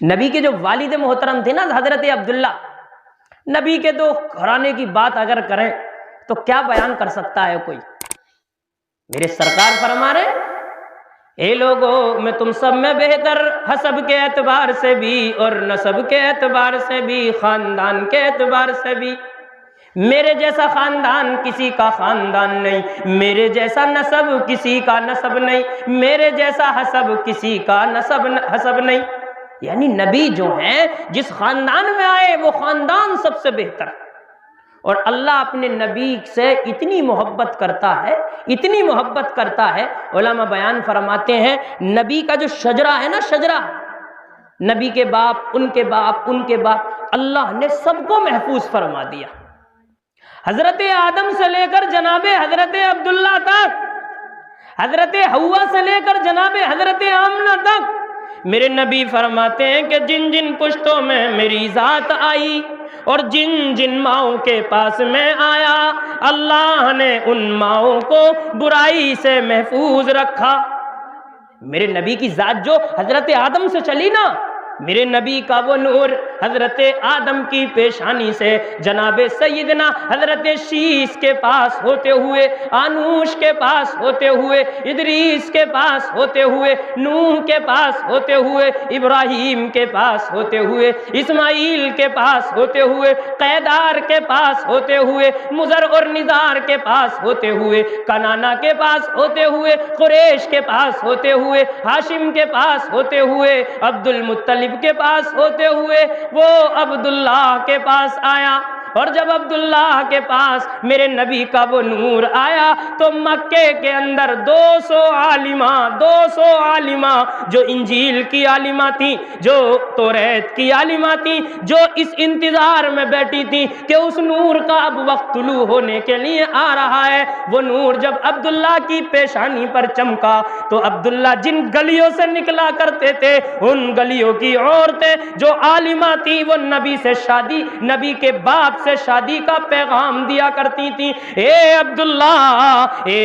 نبی کے جو والد محترم تھے نا حضرت عبداللہ، نبی کے تو گھرانے کی بات اگر کریں تو کیا بیان کر سکتا ہے کوئی؟ میرے سرکار فرما رہے اے لوگو میں تم سب میں بہتر، حسب کے اعتبار سے بھی اور نسب کے اعتبار سے بھی، خاندان کے اعتبار سے بھی، میرے جیسا خاندان کسی کا خاندان نہیں، میرے جیسا نسب کسی کا نسب نہیں، میرے جیسا حسب کسی کا حسب نہیں۔ یعنی نبی جو ہیں جس خاندان میں آئے وہ خاندان سب سے بہتر ہے، اور اللہ اپنے نبی سے اتنی محبت کرتا ہے، اتنی محبت کرتا ہے، علماء بیان فرماتے ہیں نبی کا جو شجرہ ہے نا، شجرہ، نبی کے باپ، ان کے باپ، ان کے باپ، اللہ نے سب کو محفوظ فرما دیا، حضرت آدم سے لے کر جناب حضرت عبداللہ تک، حضرت حوا سے لے کر جناب حضرت آمنہ تک۔ میرے نبی فرماتے ہیں کہ جن جن پشتوں میں میری ذات آئی اور جن جن ماؤں کے پاس میں آیا، اللہ نے ان ماؤں کو برائی سے محفوظ رکھا۔ میرے نبی کی ذات جو حضرت آدم سے چلی نا، میرے نبی کا وہ نور حضرت آدم کی پیشانی سے جناب سیدنا حضرت شیس کے پاس ہوتے ہوئے، آنوش کے پاس ہوتے ہوئے، ادریس کے پاس ہوتے ہوئے، نوح کے پاس ہوتے ہوئے، ابراہیم کے پاس ہوتے ہوئے، اسماعیل کے پاس ہوتے ہوئے، قیدار کے پاس ہوتے ہوئے، مضر اور نزار کے پاس ہوتے ہوئے، کنانا کے پاس ہوتے ہوئے، قریش کے پاس ہوتے ہوئے، ہاشم کے پاس ہوتے ہوئے، عبد المطلب کے پاس ہوتے ہوئے، وہ عبداللہ کے پاس آیا۔ اور جب عبداللہ کے پاس میرے نبی کا وہ نور آیا تو مکے کے اندر 200 عالمہ جو انجیل کی عالمہ تھیں، جو توریت کی عالمہ تھیں، جو اس انتظار میں بیٹھی تھیں کہ اس نور کا اب وقت طلوع ہونے کے لیے آ رہا ہے، وہ نور جب عبداللہ کی پیشانی پر چمکا تو عبداللہ جن گلیوں سے نکلا کرتے تھے، ان گلیوں کی عورتیں جو عالمہ تھیں وہ نبی سے شادی، نبی کے باپ سے شادی کا پیغام دیا کرتی تھیں، اے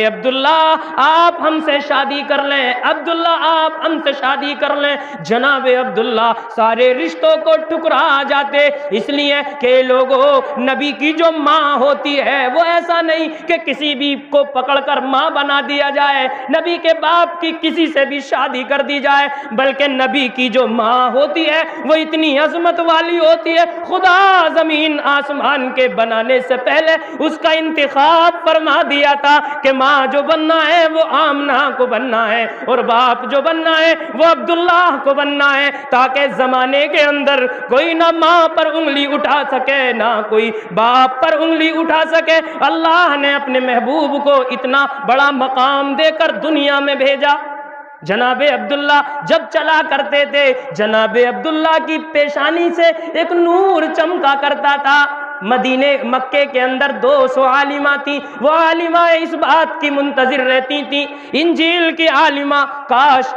عبداللہ آپ ہم سے شادی کر لیں، عبداللہ آپ ہم سے شادی کر لیں۔ جناب عبداللہ سارے رشتوں کو ٹکرا جاتے، اس لیے کہ لوگوں نبی کی جو ماں ہوتی ہے وہ ایسا نہیں کہ کسی بھی کو پکڑ کر ماں بنا دیا جائے، نبی کے باپ کی کسی سے بھی شادی کر دی جائے، بلکہ نبی کی جو ماں ہوتی ہے وہ اتنی عظمت والی ہوتی ہے، خدا زمین آسمان کے بنانے سے پہلے اس کا انتخاب فرما دیا تھا کہ ماں جو بننا ہے وہ آمنہ کو بننا ہے، اور باپ جو بننا ہے وہ عبداللہ کو بننا ہے، تاکہ زمانے کے اندر کوئی نہ ماں پر انگلی اٹھا سکے نہ کوئی باپ پر انگلی اٹھا سکے۔ اللہ نے اپنے محبوب کو اتنا بڑا مقام دے کر دنیا میں بھیجا۔ جناب عبداللہ جب چلا کرتے تھے، جناب عبداللہ کی پیشانی سے ایک نور چمکا کرتا تھا۔ مکے کے اندر 200 عالمہ تھیں، وہ عالمہ اس بات کی منتظر رہتی تھیں، انجیل کی عالمہ کاش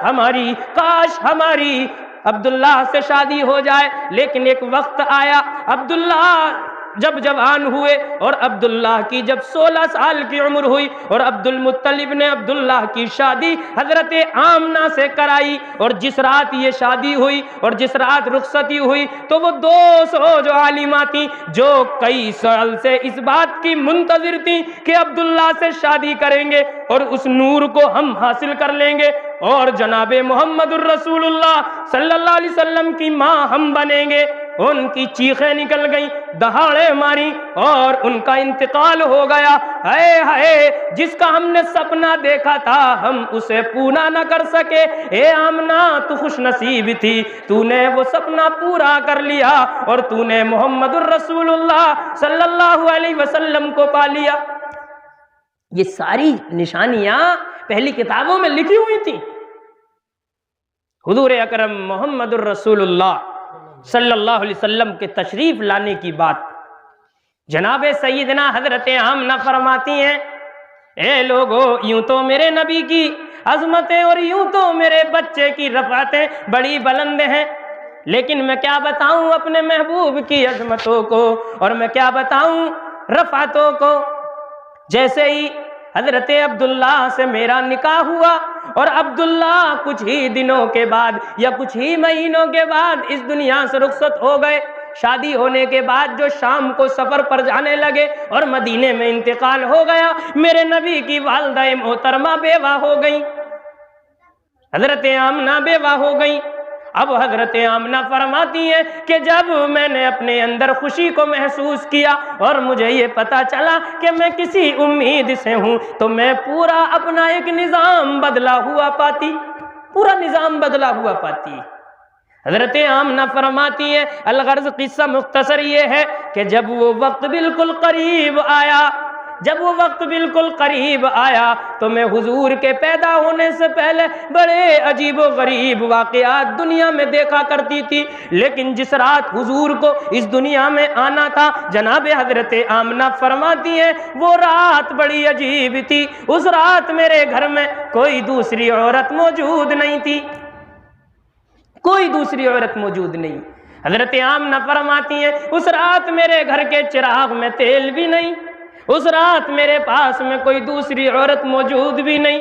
ہماری عبداللہ سے شادی ہو جائے، لیکن ایک وقت آیا، عبداللہ جب جوان ہوئے اور عبداللہ کی جب 16 سال کی عمر ہوئی اور عبد المطلب نے عبداللہ کی شادی حضرت آمنہ سے کرائی، اور جس رات یہ شادی ہوئی اور جس رات رخصتی ہوئی تو وہ 200 جو عالمہ تھیں جو کئی سال سے اس بات کی منتظر تھیں کہ عبداللہ سے شادی کریں گے اور اس نور کو ہم حاصل کر لیں گے اور جناب محمد الرسول اللہ صلی اللہ علیہ وسلم کی ماں ہم بنیں گے، ان کی چیخیں نکل گئیں، دہاڑے ماری اور ان کا انتقال ہو گیا۔ اے ہائے، جس کا ہم نے سپنا دیکھا تھا ہم اسے پورا نہ کر سکے، اے آمنہ تو خوش نصیب تھی، تو نے وہ سپنا پورا کر لیا اور تو نے محمد الرسول اللہ صلی اللہ علیہ وسلم کو پا لیا۔ یہ ساری نشانیاں پہلی کتابوں میں لکھی ہوئی تھی۔ حضور اکرم محمد الرسول اللہ صلی اللہ علیہ وسلم کے تشریف لانے کی بات جناب سیدنا حضرت آمنہ فرماتی ہیں، اے لوگو یوں تو میرے نبی کی عظمتیں اور یوں تو میرے بچے کی رفعتیں بڑی بلند ہیں، لیکن میں کیا بتاؤں اپنے محبوب کی عظمتوں کو اور میں کیا بتاؤں رفعتوں کو۔ جیسے ہی حضرت عبداللہ سے میرا نکاح ہوا اور عبداللہ کچھ ہی دنوں کے بعد یا کچھ ہی مہینوں کے بعد اس دنیا سے رخصت ہو گئے۔ شادی ہونے کے بعد جو شام کو سفر پر جانے لگے اور مدینے میں انتقال ہو گیا، میرے نبی کی والدہ محترمہ بیوہ ہو گئیں، حضرت آمنہ بیوہ ہو گئیں۔ اب حضرت آمنہ فرماتی ہیں کہ جب میں نے اپنے اندر خوشی کو محسوس کیا اور مجھے یہ پتا چلا کہ میں کسی امید سے ہوں، تو میں پورا اپنا ایک نظام بدلا ہوا پاتی، پورا نظام بدلا ہوا پاتی۔ حضرت آمنہ فرماتی ہے، الغرض قصہ مختصر یہ ہے کہ جب وہ وقت بالکل قریب آیا، جب وہ وقت بالکل قریب آیا تو میں حضور کے پیدا ہونے سے پہلے بڑے عجیب و غریب واقعات دنیا میں دیکھا کرتی تھی، لیکن جس رات حضور کو اس دنیا میں آنا تھا، جناب حضرت آمنہ فرماتی ہیں وہ رات بڑی عجیب تھی۔ اس رات میرے گھر میں کوئی دوسری عورت موجود نہیں تھی، کوئی دوسری عورت موجود نہیں۔ حضرت آمنہ فرماتی ہیں اس رات میرے گھر کے چراغ میں تیل بھی نہیں، اس رات میرے پاس میں کوئی دوسری عورت موجود بھی نہیں۔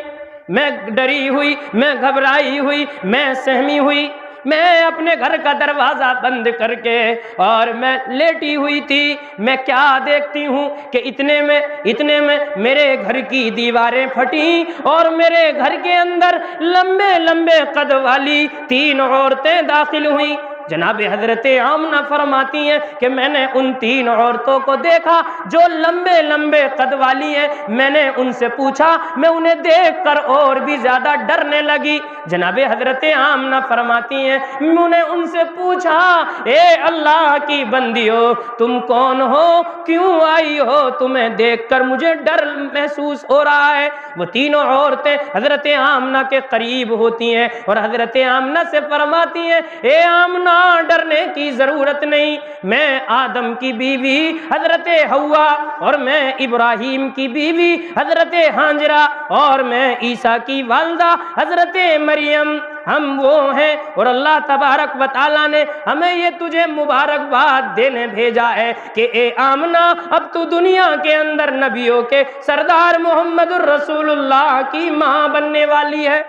میں ڈری ہوئی، میں گھبرائی ہوئی، میں سہمی ہوئی، میں اپنے گھر کا دروازہ بند کر کے اور میں لیٹی ہوئی تھی۔ میں کیا دیکھتی ہوں کہ اتنے میں میرے گھر کی دیواریں پھٹیں اور میرے گھر کے اندر لمبے لمبے قد والی 3 عورتیں داخل ہوئیں۔ جناب حضرت آمنہ فرماتی ہیں کہ میں نے ان 3 عورتوں کو دیکھا جو لمبے لمبے قد والی ہیں۔ میں نے ان سے پوچھا، میں انہیں دیکھ کر اور بھی زیادہ ڈرنے لگی۔ جناب حضرت آمنہ فرماتی ہیں میں نے ان سے پوچھا، اے اللہ کی بندیو تم کون ہو، کیوں آئی ہو؟ تمہیں دیکھ کر مجھے ڈر محسوس ہو رہا ہے۔ وہ 3 عورتیں حضرت آمنہ کے قریب ہوتی ہیں اور حضرت آمنہ سے فرماتی ہیں، اے آمنہ ڈرنے کی ضرورت نہیں، میں آدم کی بیوی حضرت حوا اور میں ابراہیم کی بیوی حضرت ہاجرہ اور میں عیسیٰ کی والدہ حضرت مریم، ہم وہ ہیں اور اللہ تبارک و تعالیٰ نے ہمیں یہ تجھے مبارکباد دینے بھیجا ہے کہ اے آمنہ اب تو دنیا کے اندر نبیوں کے سردار محمد الرسول اللہ کی ماں بننے والی ہے۔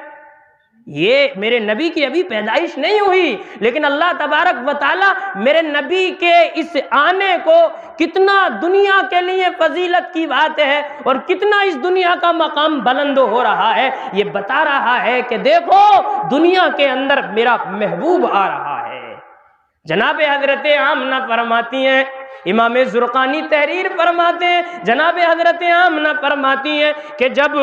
یہ میرے نبی کی ابھی پیدائش نہیں ہوئی، لیکن اللہ تبارک و تعالیٰ میرے نبی کے اس آنے کو کتنا دنیا کے لیے فضیلت کی بات ہے اور کتنا اس دنیا کا مقام بلند ہو رہا ہے، یہ بتا رہا ہے کہ دیکھو دنیا کے اندر میرا محبوب آ رہا ہے۔ جناب حضرت آمنہ فرماتی ہیں، امام زرقانی تحریر فرماتے ہیں، جناب حضرت آمنہ فرماتی ہیں کہ جب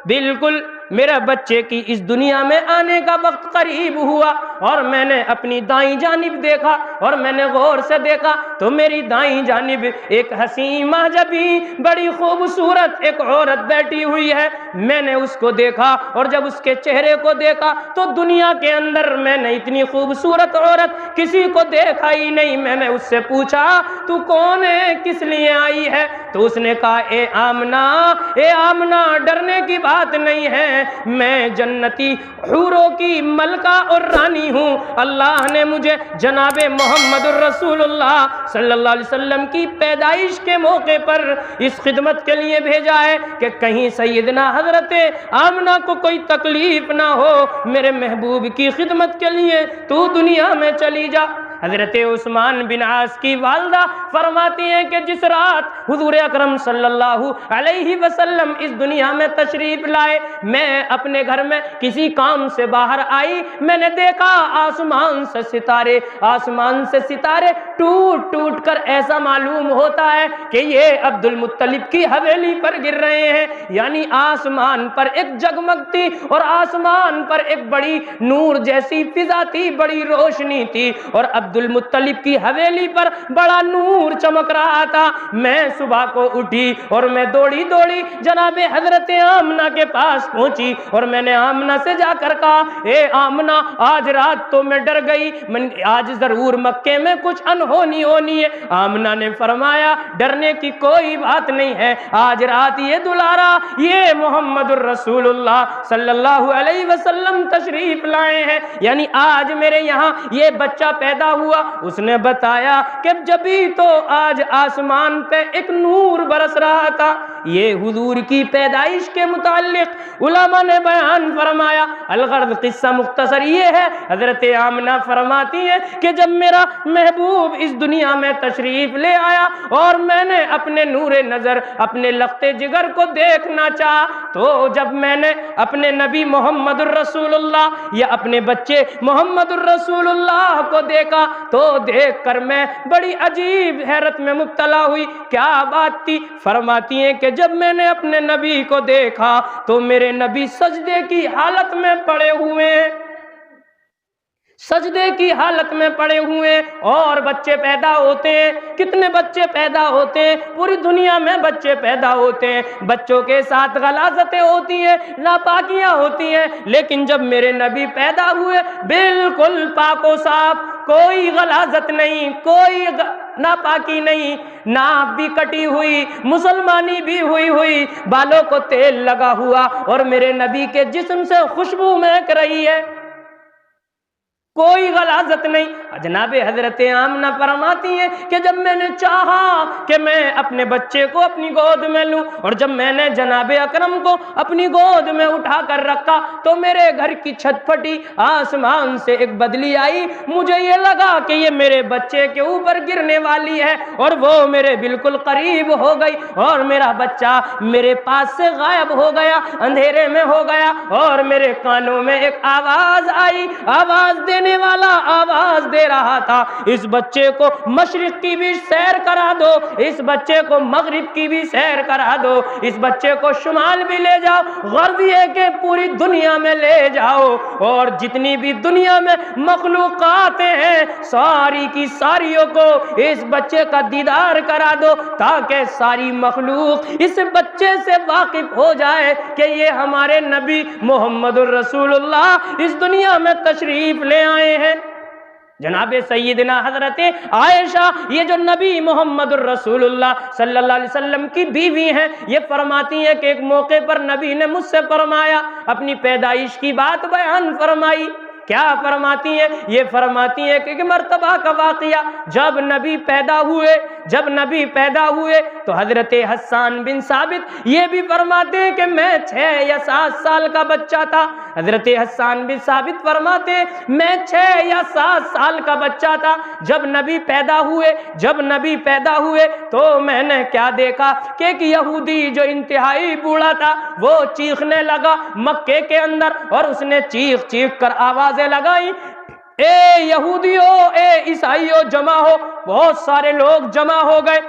بالکل میرے بچے کی اس دنیا میں آنے کا وقت قریب ہوا اور میں نے اپنی دائیں جانب دیکھا اور میں نے غور سے دیکھا تو میری دائیں جانب ایک حسین محجبی بڑی خوبصورت ایک عورت بیٹھی ہوئی ہے۔ میں نے اس کو دیکھا اور جب اس کے چہرے کو دیکھا تو دنیا کے اندر میں نے اتنی خوبصورت عورت کسی کو دیکھا ہی نہیں۔ میں نے اس سے پوچھا تو کون ہے، کس لیے آئی ہے؟ تو اس نے کہا اے آمنہ ڈرنے کی بات نہیں ہے، میں جنتی حوروں کی ملکہ اور رانی ہوں۔ اللہ نے مجھے جناب محمد الرسول اللہ صلی اللہ علیہ وسلم کی پیدائش کے موقع پر اس خدمت کے لیے بھیجا ہے کہ کہیں سیدنا حضرت آمنہ کو کوئی تکلیف نہ ہو، میرے محبوب کی خدمت کے لیے تو دنیا میں چلی جا۔ حضرت عثمان بن عاص کی والدہ فرماتی ہیں کہ جس رات حضور اکرم صلی اللہ علیہ وسلم اس دنیا میں تشریف لائے، میں اپنے گھر میں کسی کام سے باہر آئی، میں نے دیکھا آسمان سے ستارے ٹوٹ ٹوٹ کر ایسا معلوم ہوتا ہے کہ یہ عبد المطلب کی حویلی پر گر رہے ہیں، یعنی آسمان پر ایک جگمگ تھی اور آسمان پر ایک بڑی نور جیسی فضا تھی، بڑی روشنی تھی اور عبد المطلب کی حویلی پر بڑا نور چمک رہا تھا۔ میں صبح کو اٹھی اور میں دوڑی جناب حضرت آمنہ کے پاس پہنچی اور میں نے آمنہ سے جا کر کہا اے آمنہ آج رات تو میں ڈر گئی، آج ضرور مکے میں کچھ انہونی ہونی ہے۔ آمنہ نے فرمایا ڈرنے کی کوئی بات نہیں ہے، آج رات یہ دلارا یہ محمد الرسول اللہ صلی اللہ علیہ وسلم تشریف لائے ہیں، یعنی آج میرے یہاں یہ بچہ پیدا ہوا۔ اس نے بتایا کہ جبھی تو آج آسمان پہ ایک نور برس رہا تھا یہ حضور کی پیدائش کے متعلق علماء نے بیان فرمایا۔ الغرض قصہ مختصر یہ ہے، حضرت آمنہ فرماتی ہیں کہ جب میرا محبوب اس دنیا میں تشریف لے آیا اور میں نے اپنے نور نظر اپنے لخت جگر کو دیکھنا چاہا، تو جب میں نے اپنے نبی محمد الرسول اللہ یا اپنے بچے محمد الرسول اللہ کو دیکھا تو دیکھ کر میں بڑی عجیب حیرت میں مبتلا ہوئی۔ کیا بات تھی؟ فرماتی ہیں کہ جب میں نے اپنے نبی کو دیکھا تو میرے نبی سجدے کی حالت میں پڑے ہوئے ہیں، سجدے کی حالت میں پڑے ہوئے، اور بچے پیدا ہوتے ہیں۔ کتنے بچے پیدا ہوتے ہیں؟ پوری دنیا میں بچے پیدا ہوتے ہیں، بچوں کے ساتھ غلاظتیں ہوتی ہیں، ناپاکیاں ہوتی ہیں، لیکن جب میرے نبی پیدا ہوئے بالکل پاک و صاف، کوئی غلاظت نہیں، کوئی ناپاکی نہیں، ناک بھی کٹی ہوئی، مسلمانی بھی ہوئی، بالوں کو تیل لگا ہوا، اور میرے نبی کے جسم سے خوشبو مہک رہی ہے، کوئی غلاظت نہیں۔ جناب حضرت آمنہ فرماتی ہیں کہ جب میں نے چاہا کہ میں اپنے بچے کو اپنی گود میں لوں، اور جب میں نے جناب اکرم کو اپنی گود میں اٹھا کر رکھا تو میرے گھر کی چھت پھٹی، آسمان سے ایک بدلی آئی، مجھے یہ لگا کہ یہ میرے بچے کے اوپر گرنے والی ہے، اور وہ میرے بالکل قریب ہو گئی، اور میرا بچہ میرے پاس سے غائب ہو گیا، اندھیرے میں ہو گیا، اور میرے کانوں میں ایک آواز آئی، آواز دینے والا آواز دے رہا تھا، اس بچے کو مشرق کی بھی سیر کرا دو، اس بچے کو مغرب کی بھی سیر کرا دو، اس بچے کو شمال بھی لے جاؤ، غرض یہ کہ پوری دنیا میں لے جاؤ، اور جتنی بھی دنیا میں مخلوقات ہیں ساری کی ساریوں کو اس بچے کا دیدار کرا دو، تاکہ ساری مخلوق اس بچے سے واقف ہو جائے کہ یہ ہمارے نبی محمد الرسول اللہ اس دنیا میں تشریف لے آئے ہیں۔ جناب سیدنا حضرت عائشہ، یہ جو نبی محمد الرسول اللہ صلی اللہ علیہ وسلم کی بیوی ہیں، یہ فرماتی ہیں کہ ایک موقع پر نبی نے مجھ سے فرمایا، اپنی پیدائش کی بات بیان فرمائی۔ کیا فرماتی ہیں؟ یہ فرماتی ہیں کہ مرتبہ کا واقعہ، جب نبی پیدا ہوئے تو حضرت حسان بن ثابت یہ بھی فرماتے ہیں کہ میں 6 یا 7 سال کا بچہ تھا۔ حضرت حسان بن ثابت فرماتے ہیں میں 6 یا 7 سال کا بچہ تھا جب نبی پیدا ہوئے تو میں نے کیا دیکھا کہ ایک یہودی جو انتہائی بوڑھا تھا وہ چیخنے لگا مکے کے اندر، اور اس نے چیخ کر آوازیں لگائی، اے یہودیو، اے عیسائیو جمع ہو۔ بہت سارے لوگ جمع ہو گئے،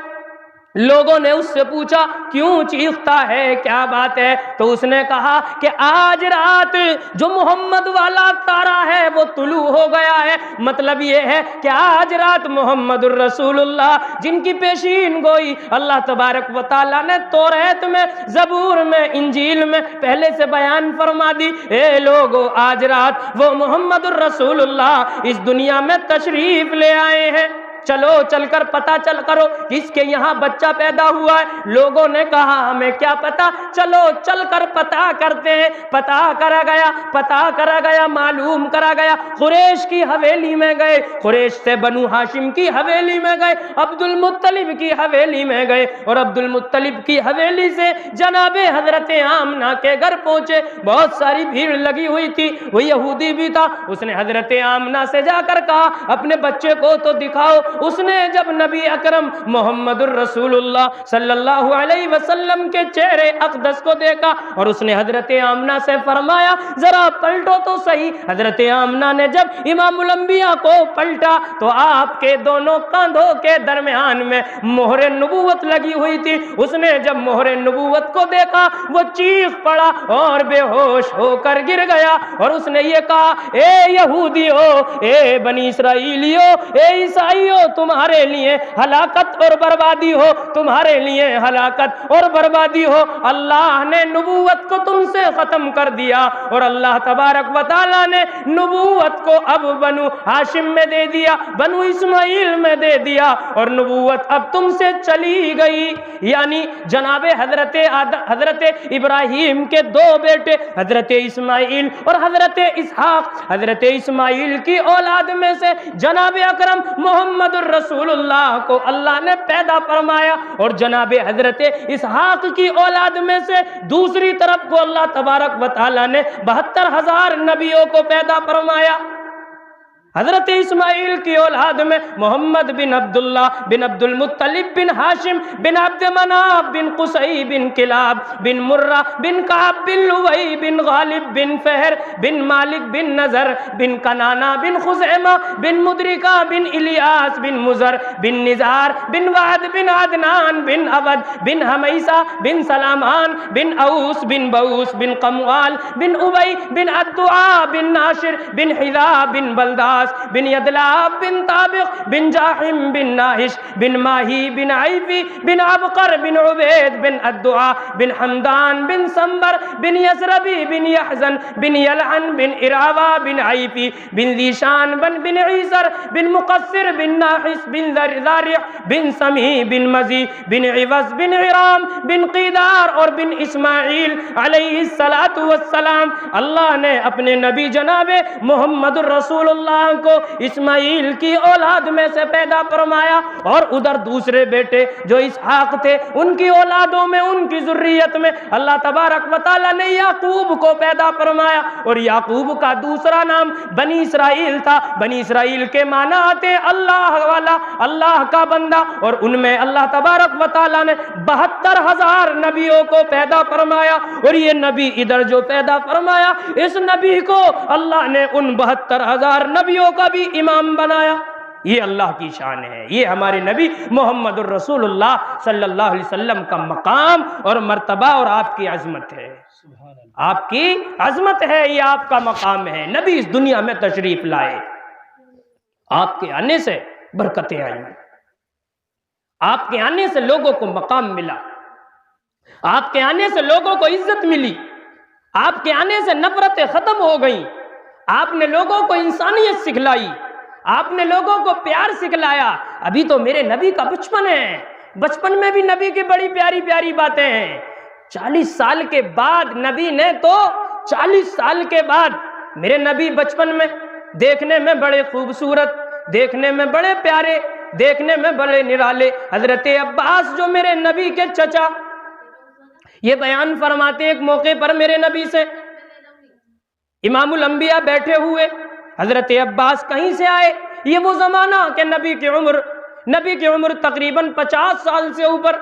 لوگوں نے اس سے پوچھا کیوں چیختا ہے، کیا بات ہے؟ تو اس نے کہا کہ آج رات جو محمد والا تارا ہے وہ طلوع ہو گیا ہے، مطلب یہ ہے کہ آج رات محمد الرسول اللہ جن کی پیشین گوئی اللہ تبارک و تعالیٰ نے توریت میں، زبور میں، انجیل میں پہلے سے بیان فرما دی، اے لوگو آج رات وہ محمد الرسول اللہ اس دنیا میں تشریف لے آئے ہیں، چلو چل کر پتہ چل کرو کس کے یہاں بچہ پیدا ہوا ہے۔ لوگوں نے کہا ہمیں کیا پتا، چلو چل کر پتہ کرتے ہیں۔ پتہ کرا گیا، معلوم کرا گیا، قریش کی حویلی میں گئے، قریش سے بنو ہاشم کی حویلی میں گئے، عبد المطلب کی حویلی میں گئے، اور عبد المطلب کی حویلی سے جناب حضرت آمنہ کے گھر پہنچے۔ بہت ساری بھیڑ لگی ہوئی تھی، وہ یہودی بھی تھا، اس نے حضرت آمنہ سے جا کر کہا اپنے بچے کو تو دکھاؤ۔ اس نے جب نبی اکرم محمد الرسول اللہ صلی اللہ علیہ وسلم کے چہرے اقدس کو دیکھا اور اس نے حضرت آمنہ سے فرمایا ذرا پلٹو تو صحیح۔ حضرت آمنہ نے جب امام الانبیاء کو پلٹا تو آپ کے دونوں کاندھوں کے درمیان میں مہر نبوت لگی ہوئی تھی۔ اس نے جب مہر نبوت کو دیکھا وہ چیخ پڑا اور بے ہوش ہو کر گر گیا، اور اس نے یہ کہا اے یہودیو، اے بنی اسرائیلیو، اے عیسائیو، تمہارے لیے ہلاکت اور بربادی ہو، تمہارے لیے ہلاکت اور بربادی ہو۔ اللہ نے نبوت کو تم سے ختم کر دیا، اور اللہ تبارک و تعالیٰ نے نبوت کو اب بنو ہاشم میں دے دیا، بنو اسماعیل میں دے دیا، اور نبوت اب تم سے چلی گئی۔ یعنی جناب حضرت ابراہیم کے 2 بیٹے حضرت اسماعیل اور حضرت اسحاق، حضرت اسماعیل کی اولاد میں سے جناب اکرم محمد محمد الرسول اللہ کو اللہ نے پیدا فرمایا، اور جناب حضرت اسحاق کی اولاد میں سے دوسری طرف کو اللہ تبارک و تعالی نے 72,000 نبیوں کو پیدا فرمایا۔ حضرت اسماعیل کی اولاد میں محمد بن عبداللہ بن عبد المطلب بن ہاشم بن عبد مناف بن قصی بن کلاب بن مرہ بن کعب بن لوئی بن غالب بن فہر بن مالک بن نظر بن کنانہ بن خزیمہ بن مدرکہ بن الیاس بن مزر بن نزار بن وعد بن عدنان بن عبد بن حمیسہ بن سلامان بن اوس بن بوس بن قموال بن ابی بن الدعاء بن ناشر بن حذا بن بلداس بن یدلاب بن طابق بن جاحم بن ناہش بن ماہی بن عیفی بن عبقر بن عبید بن الدعاء بن حمدان بن سنبر بن یسربی بن یحزن بن یلعن بن اراوا بن عیفی بن ذیشان بن عیسر بن مقصر بن ناحس بن ذارع بن سمی بن مزی بن عوض بن عرام بن قیدار اور بن اسماعیل علیہ السلام۔ اللہ نے اپنے نبی جناب محمد الرسول اللہ کو اسماعیل کی اولاد میں سے پیدا فرمایا، اور ادھر دوسرے بیٹے جو اسحاق تھے ان کی اولادوں میں، ان کی ذریت میں اللہ تبارک و تعالی نے یعقوب کو پیدا فرمایا، اور یعقوب کا دوسرا نام بنی اسرائیل تھا۔ بنی اسرائیل کے معنی آتے اللہ والا، اللہ کا بندہ، اور ان میں اللہ تبارک و تعالی نے 72,000 نبیوں کو پیدا فرمایا، اور یہ نبی ادھر جو پیدا فرمایا اس نبی کو اللہ نے ان 72,000 نبیوں کا بھی امام بنایا۔ یہ اللہ کی شان ہے، یہ ہمارے نبی محمد الرسول اللہ صلی اللہ علیہ وسلم کا مقام اور مرتبہ اور آپ کی عظمت ہے۔ آپ کی عظمت ہے، یہ آپ کا مقام ہے۔ نبی اس دنیا میں تشریف لائے، آپ کے آنے سے برکتیں آئیں، آپ کے آنے سے لوگوں کو مقام ملا، آپ کے آنے سے لوگوں کو عزت ملی، آپ کے آنے سے نفرتیں ختم ہو گئیں، آپ نے لوگوں کو انسانیت سکھلائی، آپ نے لوگوں کو پیار سکھلایا۔ ابھی تو میرے نبی کا بچپن ہے، بچپن میں بھی نبی کی بڑی پیاری پیاری باتیں ہیں۔ 40 سال کے بعد نبی نے تو 40 سال کے بعد میرے نبی بچپن میں دیکھنے میں بڑے خوبصورت، دیکھنے میں بڑے پیارے، دیکھنے میں بڑے نرالے، حضرت عباس جو میرے نبی کے چچا، یہ بیان فرماتے ایک موقع پر میرے نبی سے امام الانبیاء بیٹھے ہوئے، حضرت عباس کہیں سے آئے۔ یہ وہ زمانہ کہ نبی کی عمر تقریباً 50 سال سے اوپر،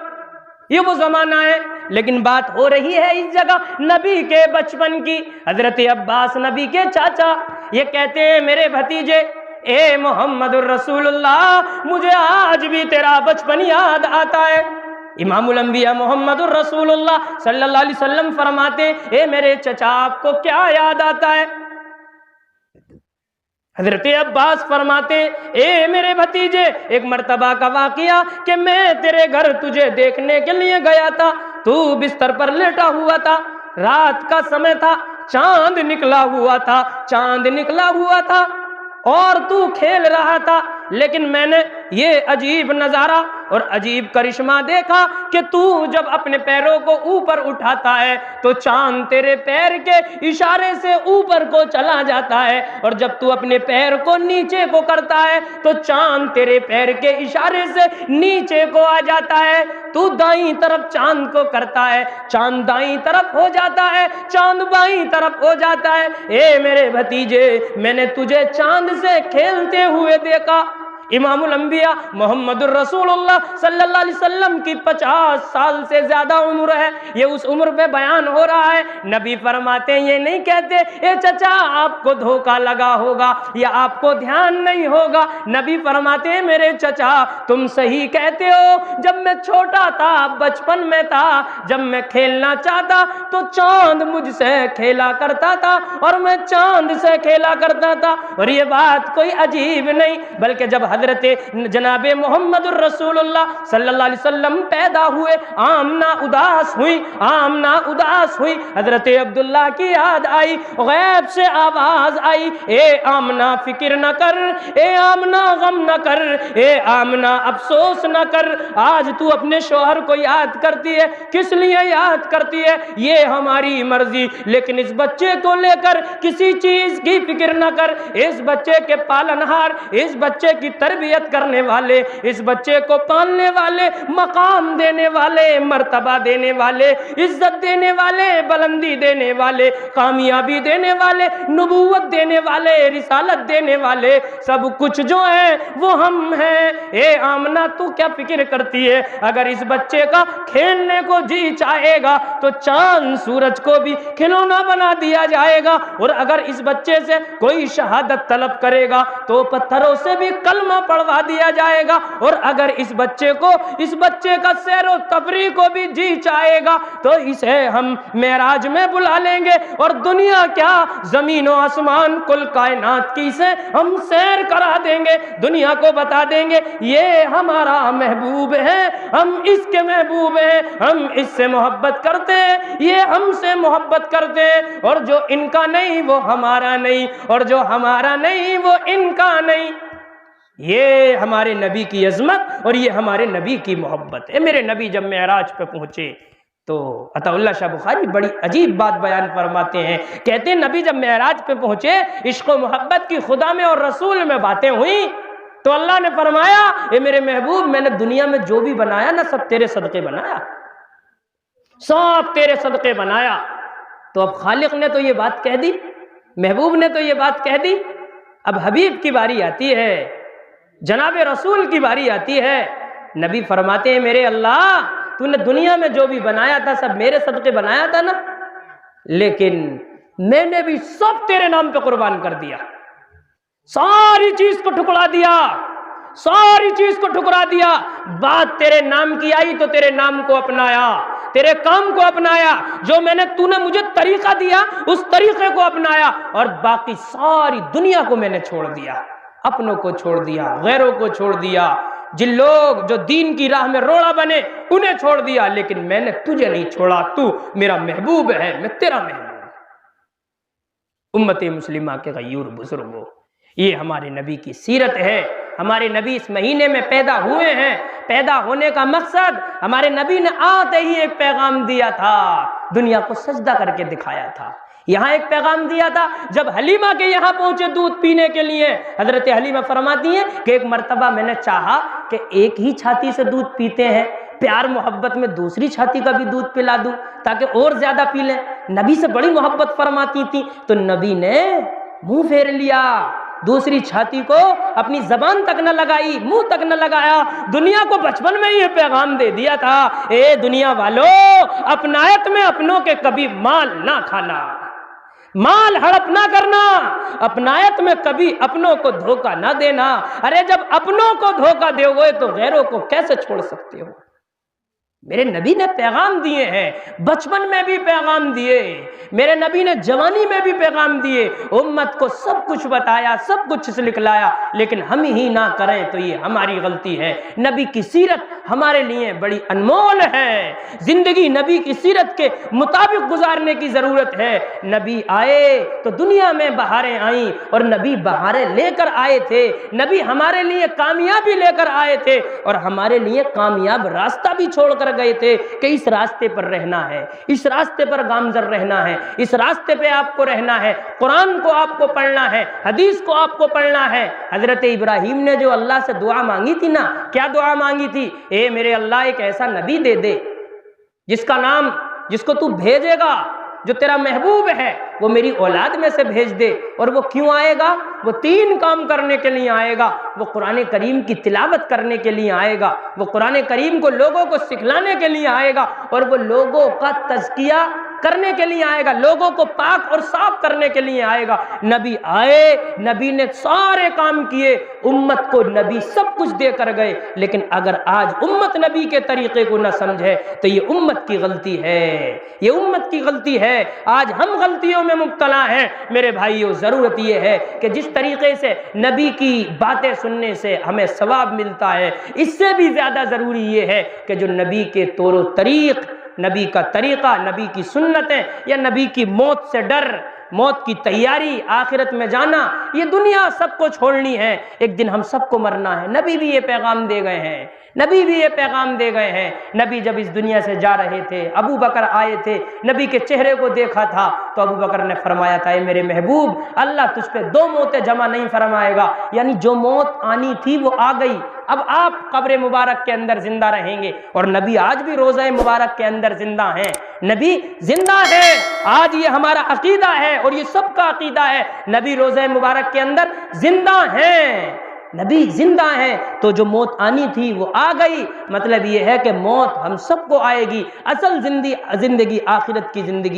یہ وہ زمانہ ہے، لیکن بات ہو رہی ہے اس جگہ نبی کے بچپن کی۔ حضرت عباس نبی کے چاچا یہ کہتے ہیں میرے بھتیجے، اے محمد الرسول اللہ، مجھے آج بھی تیرا بچپن یاد آتا ہے۔ امام الانبیاء محمد الرسول اللہ صلی اللہ علیہ وسلم فرماتے، اے میرے چچا آپ کو کیا یاد آتا ہے؟ حضرت عباس فرماتے، اے میرے بھتیجے، ایک مرتبہ کا واقعہ کہ میں تیرے گھر تجھے دیکھنے کے لیے گیا تھا، تو بستر پر لیٹا ہوا تھا، رات کا سمے تھا، چاند نکلا ہوا تھا اور تو کھیل رہا تھا، لیکن میں نے یہ عجیب نظارہ اور عجیب کرشمہ دیکھا کہ تو جب اپنے پیروں کو اوپر اٹھاتا ہے تو چاند تیرے پیر کے اشارے سے اوپر کو چلا جاتا ہے، اور جب تو اپنے پیر کو نیچے کو کرتا ہے تو چاند تیرے پیر کے اشارے سے نیچے کو آ جاتا ہے۔ تو دائیں طرف چاند کو کرتا ہے، چاند دائیں طرف ہو جاتا ہے، چاند بائیں طرف ہو جاتا ہے۔ اے میرے بھتیجے، میں نے تجھے چاند سے کھیلتے ہوئے دیکھا۔ امام الانبیاء محمد الرسول اللہ صلی اللہ علیہ وسلم کی 50 سال سے زیادہ عمر ہے، یہ اس عمر پہ بیان ہو رہا ہے۔ نبی فرماتے ہیں، یہ نہیں کہتے اے چچا آپ کو دھوکہ لگا ہوگا یا آپ کو دھیان نہیں ہوگا۔ نبی فرماتے ہیں میرے چچا تم صحیح کہتے ہو، جب میں چھوٹا تھا، بچپن میں تھا، جب میں کھیلنا چاہتا تو چاند مجھ سے کھیلا کرتا تھا اور میں چاند سے کھیلا کرتا تھا۔ اور یہ بات کوئی عجیب نہیں، بلکہ جب حضرت جناب محمد الرسول اللہ صلی اللہ علیہ وسلم پیدا ہوئے، آمنہ اداس ہوئی، حضرت عبداللہ کی یاد آئی، غیب سے آواز آئی، اے آمنہ فکر نہ کر، اے آمنہ غم نہ کر، اے آمنہ افسوس نہ کر، آج تو اپنے شوہر کو یاد کرتی ہے، کس لیے یاد کرتی ہے یہ ہماری مرضی، لیکن اس بچے کو لے کر کسی چیز کی فکر نہ کر، اس بچے کے پالنہار، اس بچے کی تربیت کرنے والے، اس بچے کو پالنے والے، مقام دینے والے، مرتبہ دینے والے، عزت دینے والے، بلندی دینے والے، کامیابی دینے والے، نبوت دینے والے، رسالت دینے والے، سب کچھ جو ہے وہ ہم ہیں۔ اے آمنہ تو کیا فکر کرتی ہے؟ اگر اس بچے کا کھیلنے کو جی چاہے گا تو چاند سورج کو بھی کھلونا بنا دیا جائے گا، اور اگر اس بچے سے کوئی شہادت طلب کرے گا تو پتھروں سے بھی کلمہ پڑھوا دیا جائے گا، اور اگر اس بچے کا سیر و تفریح کو بھی جی چاہے گا تو اسے ہم معراج میں بلا لیں گے، اور دنیا کیا زمین و آسمان کل کائنات کی سے ہم سیر کرا دیں گے، دنیا کو بتا دیں گے یہ ہمارا محبوب ہے، ہم اس کے محبوب ہیں، ہم اس سے محبت کرتے ہیں، یہ ہم سے محبت کرتے ہیں، اور جو ان کا نہیں وہ ہمارا نہیں، اور جو ہمارا نہیں وہ ان کا نہیں۔ یہ ہمارے نبی کی عظمت اور یہ ہمارے نبی کی محبت ہے۔ میرے نبی جب معراج پہ پہنچے تو عطا اللہ شاہ بخاری بڑی عجیب بات بیان فرماتے ہیں، کہتے ہیں نبی جب معراج پہ پہنچے، عشق و محبت کی خدا میں اور رسول میں باتیں ہوئیں تو اللہ نے فرمایا اے میرے محبوب، میں نے دنیا میں جو بھی بنایا نا سب تیرے صدقے بنایا، سب تیرے صدقے بنایا۔ تو اب خالق نے تو یہ بات کہہ دی، محبوب نے تو یہ بات کہہ دی، اب حبیب کی باری آتی ہے، جناب رسول کی باری آتی ہے۔ نبی فرماتے ہیں میرے اللہ تو نے دنیا میں جو بھی بنایا تھا سب میرے صدقے بنایا تھا نا، لیکن میں نے بھی سب تیرے نام پہ قربان کر دیا، ساری چیز کو ٹھکرا دیا، ساری چیز کو ٹھکرا دیا، بات تیرے نام کی آئی تو تیرے نام کو اپنایا، تیرے کام کو اپنایا، جو میں نے تو نے مجھے طریقہ دیا اس طریقے کو اپنایا، اور باقی ساری دنیا کو میں نے چھوڑ دیا، اپنوں کو چھوڑ دیا، غیروں کو چھوڑ دیا، جن لوگ جو دین کی راہ میں روڑا بنے انہیں چھوڑ دیا، لیکن میں نے تجھے نہیں چھوڑا، تو میرا محبوب ہے، میں تیرا محبوب ہوں۔ امت مسلمہ کے غیور بزرگوں، یہ ہمارے نبی کی سیرت ہے۔ ہمارے نبی اس مہینے میں پیدا ہوئے ہیں، پیدا ہونے کا مقصد ہمارے نبی نے آتے ہی ایک پیغام دیا تھا، دنیا کو سجدہ کر کے دکھایا تھا۔ یہاں ایک پیغام دیا تھا، جب حلیمہ کے یہاں پہنچے دودھ پینے کے لیے، حضرت حلیمہ فرماتی ہیں کہ ایک مرتبہ میں نے چاہا کہ ایک ہی چھاتی سے دودھ پیتے ہیں، پیار محبت میں دوسری چھاتی کا بھی دودھ پلا دوں تاکہ اور زیادہ پی لیں، نبی سے بڑی محبت فرماتی تھی، تو نبی نے منہ پھیر لیا، دوسری چھاتی کو اپنی زبان تک نہ لگائی، منہ تک نہ لگایا، دنیا کو بچپن میں یہ پیغام دے دیا تھا، اے دنیا والو، اپنایت میں اپنوں کے کبھی مال نہ کھانا، مال ہڑپ نہ کرنا، اپنایت میں کبھی اپنوں کو دھوکہ نہ دینا۔ ارے جب اپنوں کو دھوکہ دے ہوئے تو غیروں کو کیسے چھوڑ سکتے ہو؟ میرے نبی نے پیغام دیے ہیں، بچپن میں بھی پیغام دیے، میرے نبی نے جوانی میں بھی پیغام دیے، امت کو سب کچھ بتایا، سب کچھ سکھلایا، لیکن ہم ہی نہ کریں تو یہ ہماری غلطی ہے۔ نبی کی سیرت ہمارے لیے بڑی انمول ہے، زندگی نبی کی سیرت کے مطابق گزارنے کی ضرورت ہے۔ نبی آئے تو دنیا میں بہاریں آئیں، اور نبی بہاریں لے کر آئے تھے، نبی ہمارے لیے کامیابی لے کر آئے تھے، اور ہمارے لیے کامیاب راستہ بھی چھوڑ کر گئے تھے کہ اس راستے پر رہنا ہے، اس راستے پر گامزن رہنا ہے، اس راستے پہ آپ کو رہنا ہے، قرآن کو آپ کو پڑھنا ہے، حدیث کو آپ کو پڑھنا ہے۔ حضرت ابراہیم نے جو اللہ سے دعا مانگی تھی نا، کیا دعا مانگی تھی؟ اے میرے اللہ ایک ایسا نبی دے دے جس کا نام، جس کو تو بھیجے گا، جو تیرا محبوب ہے، وہ میری اولاد میں سے بھیج دے۔ اور وہ کیوں آئے گا؟ وہ 3 کام کرنے کے لیے آئے گا، وہ قرآن کریم کی تلاوت کرنے کے لیے آئے گا، وہ قرآن کریم کو لوگوں کو سکھلانے کے لیے آئے گا، اور وہ لوگوں کا تزکیہ کرنے کے لیے آئے گا، لوگوں کو پاک اور صاف کرنے کے لیے آئے گا۔ نبی آئے، نبی نے سارے کام کیے، امت کو نبی سب کچھ دے کر گئے، لیکن اگر آج امت نبی کے طریقے کو نہ سمجھے تو یہ امت کی غلطی ہے، یہ امت کی غلطی ہے۔ آج ہم غلطیوں میں مبتلا ہیں۔ میرے بھائیو، ضرورت یہ ہے کہ جس طریقے سے نبی کی باتیں سننے سے ہمیں ثواب ملتا ہے، اس سے بھی زیادہ ضروری یہ ہے کہ جو نبی کے طور و طریق، نبی کا طریقہ، نبی کی سنتیں یا نبی کی موت سے ڈر موت کی تیاری، آخرت میں جانا، یہ دنیا سب کو چھوڑنی ہے، ایک دن ہم سب کو مرنا ہے۔ نبی بھی یہ پیغام دے گئے ہیں، نبی بھی یہ پیغام دے گئے ہیں۔ نبی جب اس دنیا سے جا رہے تھے، ابو بکر آئے تھے، نبی کے چہرے کو دیکھا تھا تو ابو بکر نے فرمایا تھا، اے میرے محبوب، اللہ تجھ پہ 2 موتیں جمع نہیں فرمائے گا، یعنی جو موت آنی تھی وہ آ گئی، اب آپ قبر مبارک کے اندر زندہ رہیں گے۔ اور نبی آج بھی روضہ مبارک کے اندر زندہ ہیں، نبی زندہ ہے، آج یہ ہمارا عقیدہ ہے اور یہ سب کا عقیدہ ہے، نبی روضہ مبارک کے اندر زندہ ہیں، نبی زندہ ہیں۔ تو جو موت آنی تھی وہ آ گئی، مطلب یہ ہے کہ موت ہم سب کو آئے گی، اصل زندگی آخرت کی زندگی